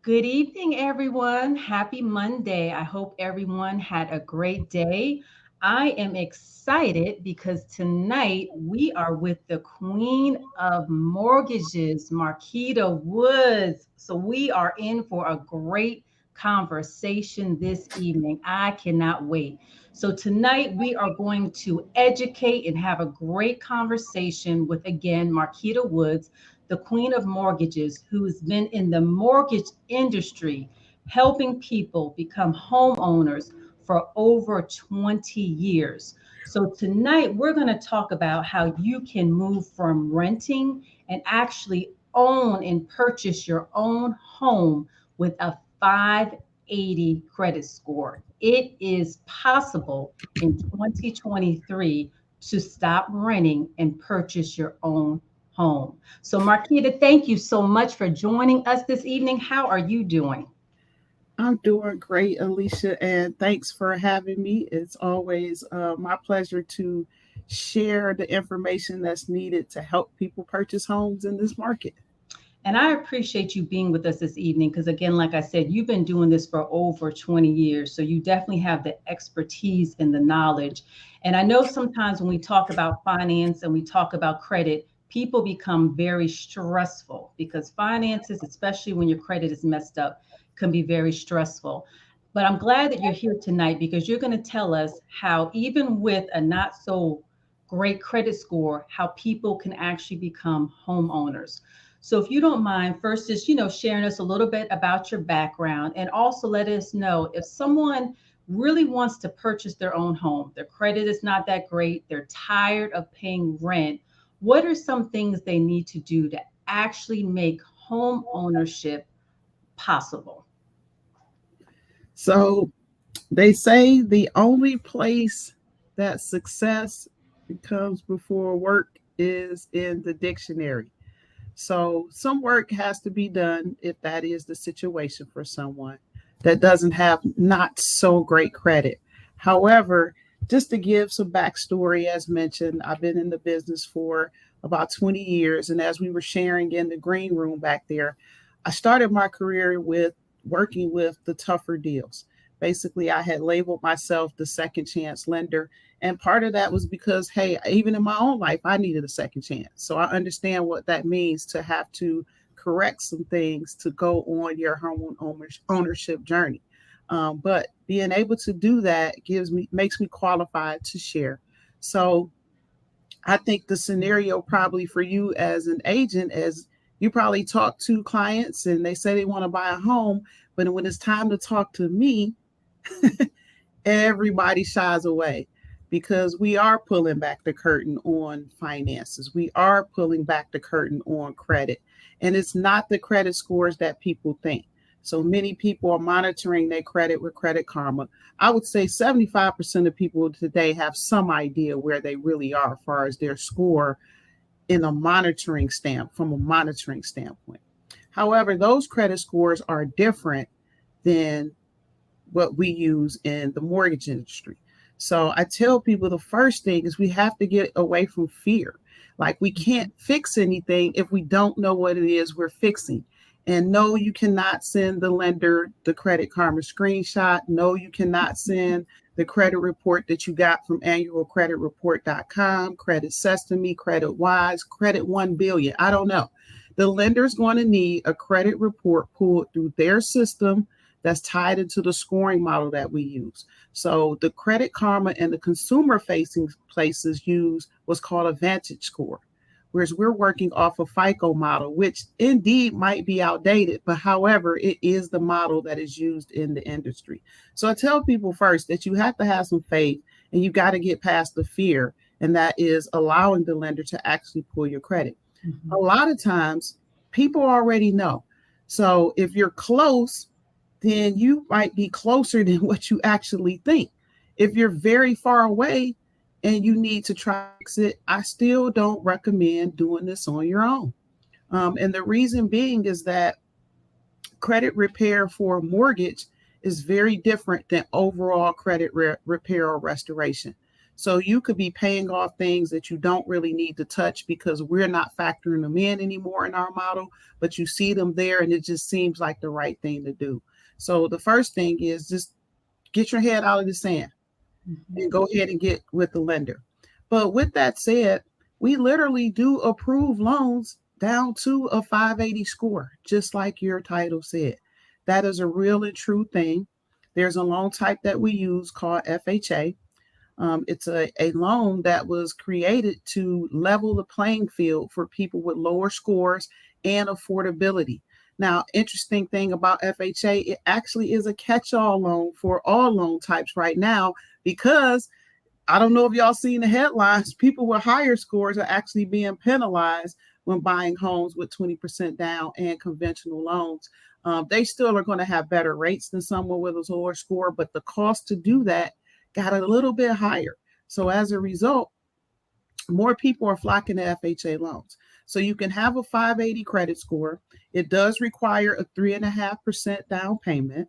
Good evening, everyone. Happy Monday. I hope everyone had a great day. I am excited because tonight we are with the Queen of Mortgages, Markita Woods. So we are in for a great conversation this evening. I cannot wait. So tonight we are going to educate and have a great conversation with, again, Markita Woods, the Queen of Mortgages, who's been in the mortgage industry helping people become homeowners for over 20 years. So, tonight we're going to talk about how you can move from renting and actually own and purchase your own home with a 580 credit score. It is possible in 2023 to stop renting and purchase your own home. So, Marquita, thank you so much for joining us this evening. How are you doing? I'm doing great, Alicia, and thanks for having me. It's always my pleasure to share the information that's needed to help people purchase homes in this market. And I appreciate you being with us this evening because, again, like I said, you've been doing this for over 20 years. So you definitely have the expertise and the knowledge. And I know sometimes when we talk about finance and we talk about credit, people become very stressful because finances, especially when your credit is messed up, can be very stressful. But I'm glad that you're here tonight because you're going to tell us how, even with a not so great credit score, how people can actually become homeowners. So if you don't mind, first just, sharing us a little bit about your background and also let us know if someone really wants to purchase their own home, their credit is not that great, they're tired of paying rent, what are some things they need to do to actually make home ownership possible? So they say the only place that success comes before work is in the dictionary. So some work has to be done if that is the situation for someone that doesn't have not so great credit. However, just to give some backstory, as mentioned, I've been in the business for about 20 years. And as we were sharing in the green room back there, I started my career with working with the tougher deals. Basically, I had labeled myself the second chance lender. And part of that was because, hey, even in my own life, I needed a second chance. So I understand what that means to have to correct some things to go on your ownership journey. But being able to do that makes me qualified to share. So I think the scenario probably for you as an agent is you probably talk to clients and they say they want to buy a home, but when it's time to talk to me, everybody shies away because we are pulling back the curtain on finances. We are pulling back the curtain on credit. And it's not the credit scores that people think. So many people are monitoring their credit with Credit Karma. I would say 75% of people today have some idea where they really are as far as their score from a monitoring standpoint. However, those credit scores are different than what we use in the mortgage industry. So I tell people the first thing is we have to get away from fear. Like we can't fix anything if we don't know what it is we're fixing. And no, you cannot send the lender the Credit Karma screenshot. No, you cannot send the credit report that you got from annualcreditreport.com, Credit Sesame, Credit Wise, Credit 1 billion. I don't know. The lender's going to need a credit report pulled through their system that's tied into the scoring model that we use. So the Credit Karma and the consumer facing places use what's called a Vantage score, whereas we're working off a FICO model, which indeed might be outdated, but however, it is the model that is used in the industry. So I tell people first that you have to have some faith and you got to get past the fear, and that is allowing the lender to actually pull your credit. A Mhm. lot of times people already know. So if you're close, then you might be closer than what you actually think. If you're very far away and you need to try to fix it, I still don't recommend doing this on your own. And the reason being is that credit repair for a mortgage is very different than overall credit repair or restoration. So you could be paying off things that you don't really need to touch because we're not factoring them in anymore in our model, but you see them there and it just seems like the right thing to do. So the first thing is just get your head out of the sand Mhm. and go ahead and get with the lender. But with that said, we literally do approve loans down to a 580 score, just like your title said. That is a real and true thing. There's a loan type that we use called FHA. It's a loan that was created to level the playing field for people with lower scores and affordability. Now, interesting thing about FHA, it actually is a catch-all loan for all loan types right now because I don't know if y'all seen the headlines. People with higher scores are actually being penalized when buying homes with 20% down and conventional loans. They still are going to have better rates than someone with a lower score, but the cost to do that got a little bit higher. So as a result, more people are flocking to FHA loans. So you can have a 580 credit score. It does require a 3.5% down payment.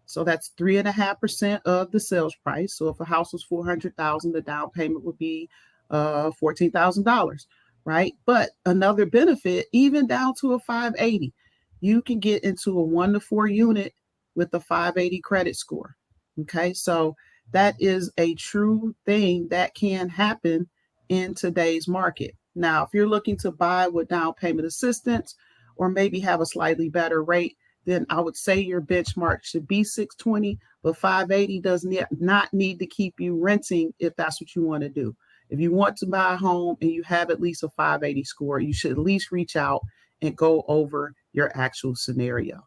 So that's 3.5% of the sales price. So if a house was 400,000, the down payment would be $14,000, right? But another benefit, even down to a 580, you can get into a 1 to 4 unit with a 580 credit score. Okay, so that is a true thing that can happen in today's market. Now, if you're looking to buy with down payment assistance or maybe have a slightly better rate, then I would say your benchmark should be 620, but 580 does not need to keep you renting if that's what you want to do. If you want to buy a home and you have at least a 580 score, you should at least reach out and go over your actual scenario.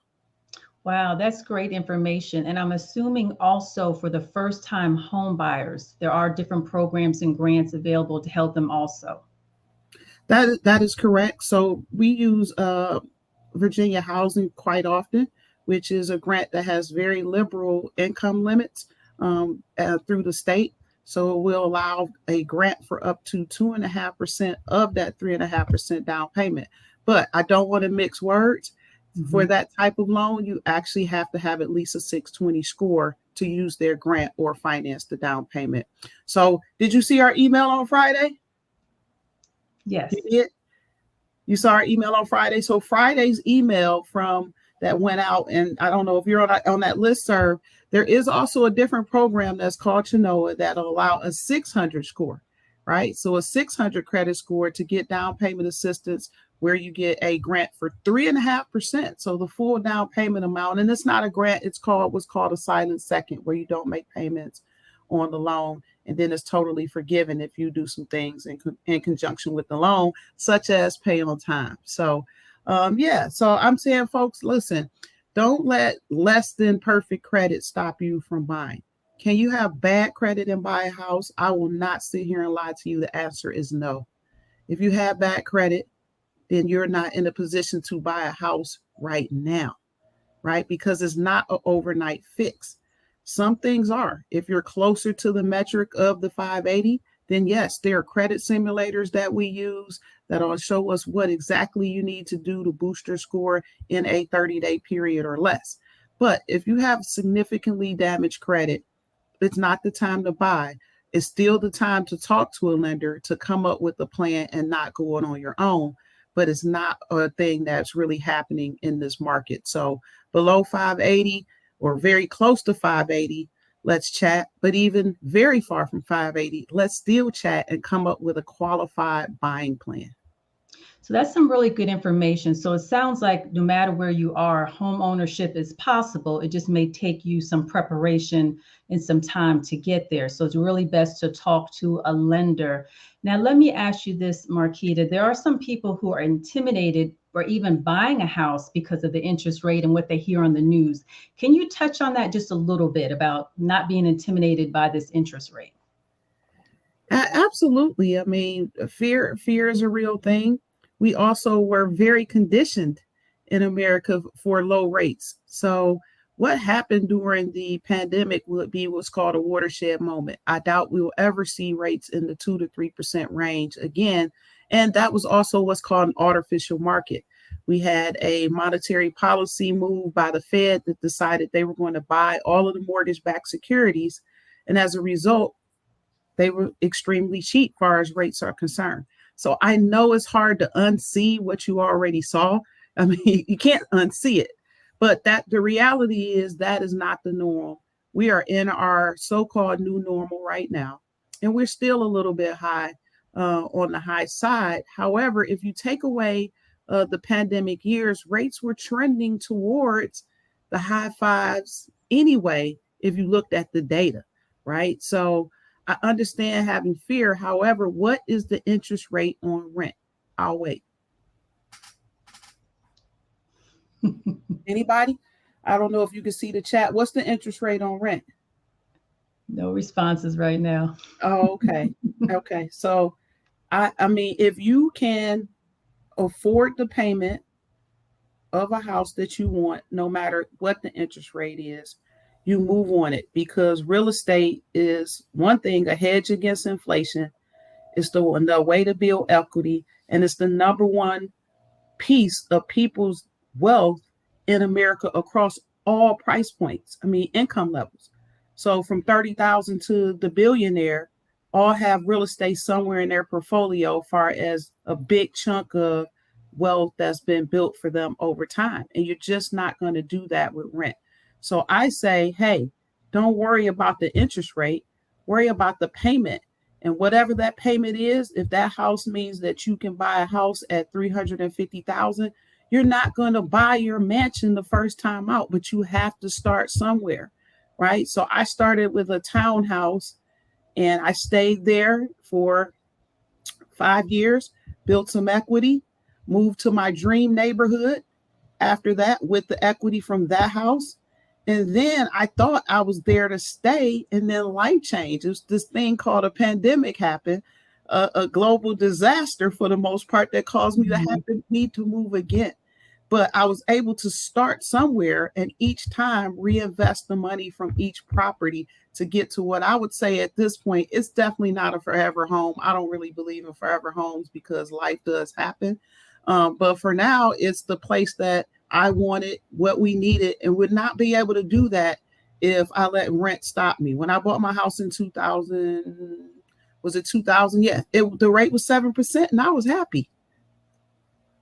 Wow, that's great information. And I'm assuming also for the first time home buyers, there are different programs and grants available to help them also. That is correct. So we use Virginia Housing quite often, which is a grant that has very liberal income limits through the state. So it will allow a grant for up to 2.5% of that 3.5% down payment. But I don't want to mix words. For Mhm. that type of loan, you actually have to have at least a 620 score to use their grant or finance the down payment. So, did you see our email on Friday? You Yes. did? You saw our email on Friday. So Friday's email from that went out, and I don't know if you're on that list serve. There is also a different program that's called Chenoa that'll allow a 600 score, right? So a 600 credit score to get down payment assistance, where you get a grant for 3.5%. So the full down payment amount, and it's not a grant. It's called what's called a silent second, where you don't make payments on the loan, and then it's totally forgiven if you do some things in conjunction with the loan, such as pay on time. So, yeah, so I'm saying, folks, listen, don't let less than perfect credit stop you from buying. Can you have bad credit and buy a house? I will not sit here and lie to you. The answer is no. If you have bad credit, then you're not in a position to buy a house right now, right? Because it's not an overnight fix. Some things are. If you're closer to the metric of the 580, then yes, there are credit simulators that we use that'll show us what exactly you need to do to boost your score in a 30-day period or less. But if you have significantly damaged credit, it's not the time to buy. It's still the time to talk to a lender to come up with a plan and not go it on your own. But it's not a thing that's really happening in this market. So below 580 or very close to 580, let's chat. But even very far from 580, let's still chat and come up with a qualified buying plan. So that's some really good information. So it sounds like no matter where you are, home ownership is possible. It just may take you some preparation and some time to get there. So it's really best to talk to a lender. Now, let me ask you this, Markita. There are some people who are intimidated or even buying a house because of the interest rate and what they hear on the news. Can you touch on that just a little bit about not being intimidated by this interest rate? Absolutely. I mean, fear is a real thing. We also were very conditioned in America for low rates. So what happened during the pandemic would be what's called a watershed moment. I doubt we will ever see rates in the 2 to 3% range again. And that was also what's called an artificial market. We had a monetary policy move by the Fed that decided they were going to buy all of the mortgage backed securities. And as a result, they were extremely cheap far as rates are concerned. So I know it's hard to unsee what you already saw. I mean, you can't unsee it, but that the reality is that is not the norm. We are in our so-called new normal right now, and we're still a little bit high on the high side. However, if you take away the pandemic years, rates were trending towards the high fives anyway, if you looked at the data, right? So I understand having fear. However, what is the interest rate on rent? I'll wait. Anybody? I don't know if you can see the chat. What's the interest rate on rent? No responses right now. Oh, okay. Okay. So I mean, if you can afford the payment of a house that you want, no matter what the interest rate is, you move on it, because real estate is one thing, a hedge against inflation. It's the way to build equity, and it's the number one piece of people's wealth in America across all price points. I mean, income levels. So from 30,000 to the billionaire, all have real estate somewhere in their portfolio, far as a big chunk of wealth that's been built for them over time. And you're just not going to do that with rent. So I say, hey, don't worry about the interest rate, worry about the payment. And whatever that payment is, if that house means that you can buy a house at 350,000, you're not going to buy your mansion the first time out, but you have to start somewhere, right? So I started with a townhouse, and I stayed there for 5 years, built some equity, moved to my dream neighborhood after that with the equity from that house. And then I thought I was there to stay, and then life changed. It was this thing called a pandemic happened, a global disaster for the most part, that caused me to have Mhm. to need to move again. But I was able to start somewhere, and each time reinvest the money from each property to get to what I would say at this point, it's definitely not a forever home. I don't really believe in forever homes because life does happen. But for now, it's the place that I wanted, what we needed, and would not be able to do that if I let rent stop me. When I bought my house in 2000, was it 2000? Yeah, the rate was 7%, and I was happy.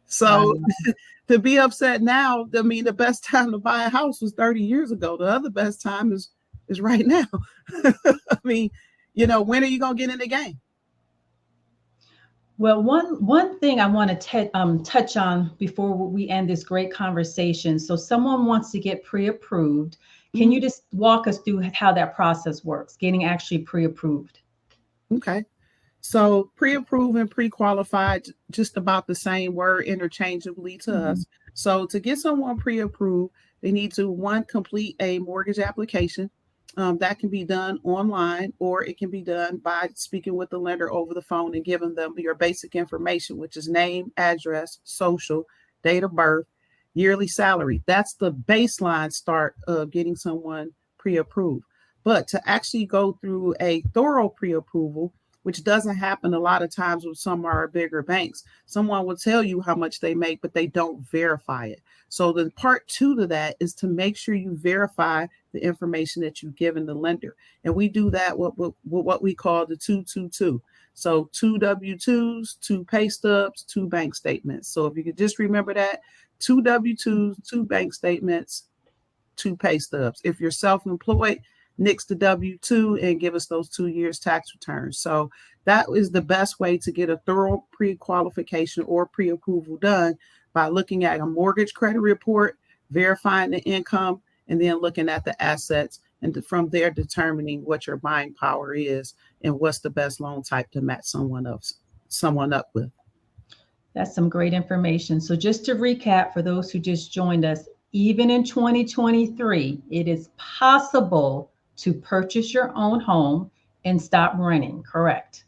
So Wow. to be upset now, I mean, the best time to buy a house was 30 years ago. The other best time is right now. I mean, when are you gonna get in the game? Well, one thing I want to touch on before we end this great conversation. So, someone wants to get pre-approved. Can Mhm. you just walk us through how that process works, getting actually pre-approved? Okay. So pre-approved and pre-qualified, just about the same word interchangeably to Mhm. us. So to get someone pre-approved, they need to, one, complete a mortgage application. That can be done online, or it can be done by speaking with the lender over the phone and giving them your basic information, which is name, address, social, date of birth, yearly salary. That's the baseline start of getting someone pre-approved. But to actually go through a thorough pre-approval, which doesn't happen a lot of times with some of our bigger banks. Someone will tell you how much they make, but they don't verify it. So the part two to that is to make sure you verify the information that you've given the lender. And we do that with what we call the 222. So two W-2s, two pay stubs, two bank statements. So if you could just remember that, two W-2s, two bank statements, two pay stubs. If you're self-employed, nix the W-2 and give us those 2 years tax returns. So that is the best way to get a thorough pre-qualification or pre-approval done, by looking at a mortgage credit report, verifying the income, and then looking at the assets, and from there determining what your buying power is and what's the best loan type to match someone up with. That's some great information. So, just to recap for those who just joined us, even in 2023, it is possible to purchase your own home and stop renting, correct?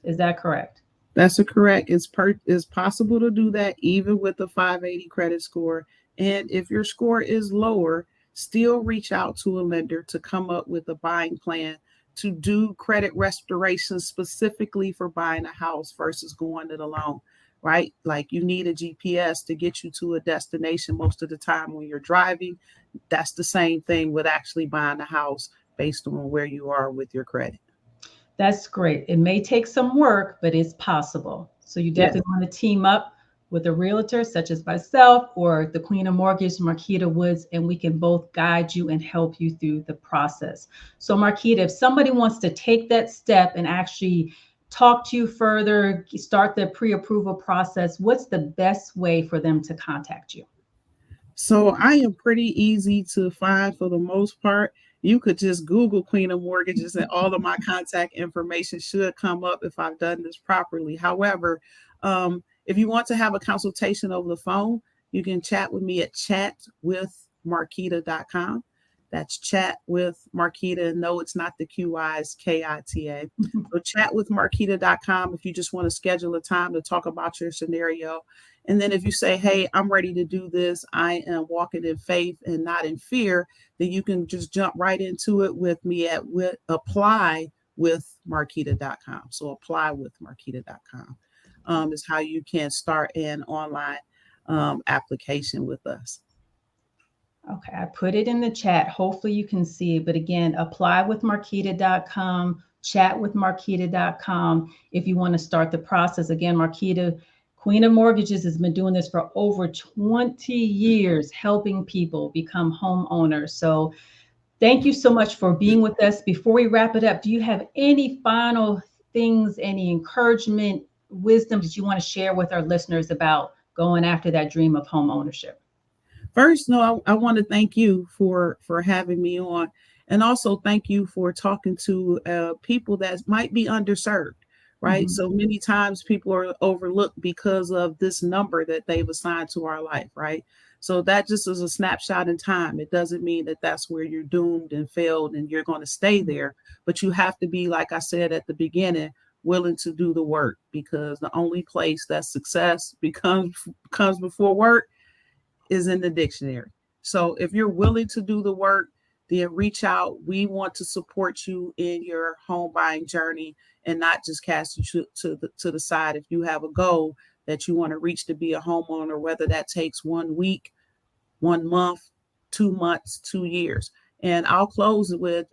Is that correct? That's a correct. It's possible to do that even with a 580 credit score. And if your score is lower, still reach out to a lender to come up with a buying plan to do credit restoration specifically for buying a house versus going it alone, right? Like, you need a GPS to get you to a destination most of the time when you're driving. That's the same thing with actually buying a house based on where you are with your credit. That's great. It may take some work, but it's possible. So you Yes. definitely want to team up with a realtor such as myself or the Queen of Mortgage, Markita Woods, and we can both guide you and help you through the process. So, Markita, if somebody wants to take that step and actually talk to you further, start the pre approval process, what's the best way for them to contact you? So I am pretty easy to find for the most part. You could just Google Queen of Mortgages and all of my contact information should come up if I've done this properly. However, if you want to have a consultation over the phone, you can chat with me at chatwithmarkita.com. That's chat with Markita. No, it's not the QI, it's KITA. So chatwithmarkita.com if you just want to schedule a time to talk about your scenario. And then if you say, hey, I'm ready to do this, I am walking in faith and not in fear, then you can just jump right into it with me at apply with Markita.com. So apply with Markita.com is how you can start an online application with us. Okay, I put it in the chat. Hopefully you can see it. But again, apply with Markita.com, chat with Markita.com if you want to start the process. Again, Markita, Queen of Mortgages, has been doing this for over 20 years, helping people become homeowners. So thank you so much for being with us. Before we wrap it up, do you have any final things, any encouragement, wisdom that you want to share with our listeners about going after that dream of home ownership? First, no, I want to thank you for having me on, and also thank you for talking to people that might be underserved. Right. Mhm. So many times people are overlooked because of this number that they've assigned to our life. Right. So that just is a snapshot in time. It doesn't mean that that's where you're doomed and failed and you're going to stay there. But you have to be, like I said at the beginning, willing to do the work, because the only place that success comes before work is in the dictionary. So if you're willing to do the work, then reach out. We want to support you in your home buying journey and not just cast you to the side. If you have a goal that you want to reach to be a homeowner, whether that takes 1 week, 1 month, 2 months, 2 years. And I'll close with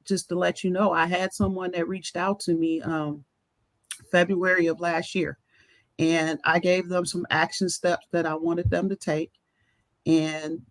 just to let you know, I had someone that reached out to me February of last year, and I gave them some action steps that I wanted them to take, and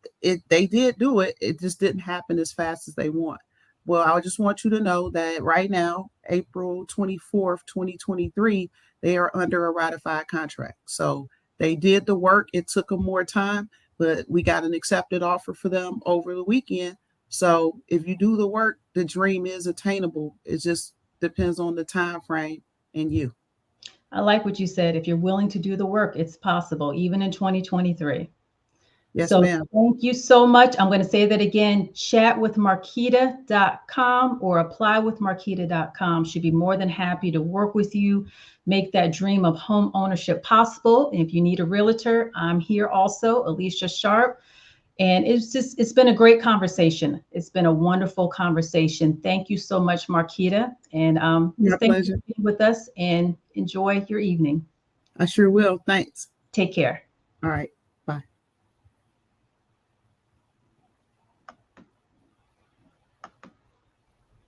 they did do it. It just didn't happen as fast as they want. Well, I just want you to know that right now, April 24th, 2023, they are under a ratified contract. So they did the work. It took them more time, but we got an accepted offer for them over the weekend. So if you do the work, the dream is attainable. It just depends on the time frame and you. I like what you said. If you're willing to do the work, it's possible, even in 2023. Yes, So ma'am. thank you so much. I'm going to say that again, chatwithmarkita.com or applywithmarkita.com. Should be more than happy to work with you, make that dream of home ownership possible. And if you need a realtor, I'm here also, Alicia Sharp. And it's been a great conversation. It's been a wonderful conversation. Thank you so much, Markita. And My just thank you pleasure. for being with us and enjoy your evening. I sure will. Thanks. Take care. All right.